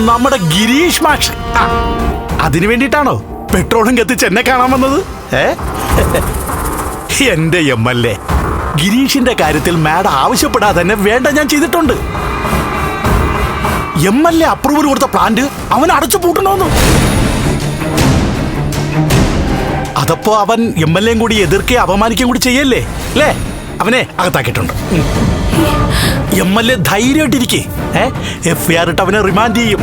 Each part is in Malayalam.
നമ്മുടെ ഗിരീഷ് മാഷ്. അതിനു വേണ്ടിയിട്ടാണോ പെട്രോളും കത്തിച്ച് എന്നെ കാണാൻ വന്നത്? എന്റെ MLA ഗിരീഷിന്റെ കാര്യത്തിൽ മാഡം ആവശ്യപ്പെടാതെ തന്നെ വേണ്ട ഞാൻ ചെയ്തിട്ടുണ്ട്. MLA അപ്രൂവൽ കൊടുത്ത പ്ലാന്റ് അവൻ അടച്ചു പൂട്ടണമെന്നു. അതപ്പോ അവൻ MLA കൂടി എതിർക്കുകയും അപമാനിക്കുകയും കൂടി ചെയ്യല്ലേ അല്ലേ? അവനെ അകത്താക്കിയിട്ടുണ്ട്. MLA ധൈര്യമായിട്ടിരിക്കേ. FIR ഇട്ട് അവനെ റിമാൻഡ് ചെയ്യും.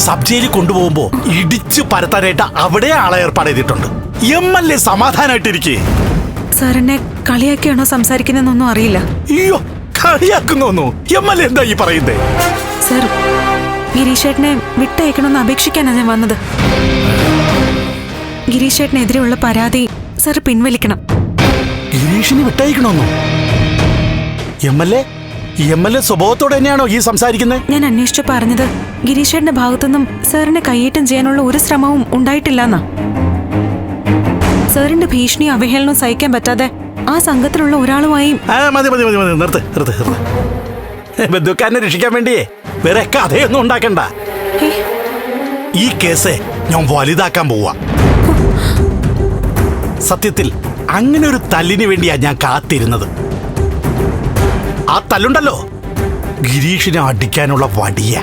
സബ് ജയിലിൽ കൊണ്ടുപോകുമ്പോ ഇടിച്ചു പരത്താനായിട്ട് അവിടെ ആളെ ഏർപ്പാട് ചെയ്തിട്ടുണ്ട്. MLA സമാധാനമായിട്ടിരിക്കേ. സാറിനെ കളിയാക്കിയാണോ സംസാരിക്കുന്നൊന്നും അറിയില്ല. അയ്യോ, കളിയാക്കുന്നോന്നു MLA എന്താ ഈ പറയുന്നേ? സർ, ഗിരീഷേട്ടനെ വിട്ടയക്കണമെന്ന് അപേക്ഷിക്കാനാണ് ഞാൻ വന്നത്. ഗിരീഷേട്ടനെതിരെയുള്ള പരാതി സർ പിൻവലിക്കണം. ഗിരീഷിനെ വിട്ടയക്കണമെന്നോ? MLA സ്വഭാവത്തോടെ തന്നെയാണോ ഈ സംസാരിക്കുന്നത്? ഞാൻ അന്വേഷിച്ചു പറഞ്ഞത് ഗിരീഷേട്ടന്റെ ഭാഗത്തുനിന്നും സാറിനെ കയ്യേറ്റം ചെയ്യാനുള്ള ഒരു ശ്രമവും ഉണ്ടായിട്ടില്ലെന്നാ. സാറിന്റെ ഭീഷണി അവഹേളനവും സഹിക്കാൻ പറ്റാതെ ആ സംഘത്തിലുള്ള ഒരാളുമായി. മതി മതി മതി മതി, നിർത്ത് നിർത്ത് നിർത്ത്. ബന്ധുക്കാരനെ രക്ഷിക്കാൻ വേണ്ടിയേ വേറെ കഥയൊന്നും ഉണ്ടാക്കണ്ട. ഈ കേസ് ഞാൻ വലുതാക്കാൻ പോവാ. സത്യത്തിൽ അങ്ങനെ ഒരു തല്ലിന് വേണ്ടിയാ ഞാൻ കാത്തിരുന്നത്. ആ തല്ലുണ്ടല്ലോ, ഗിരീഷിനെ അടിക്കാനുള്ള വടിയ.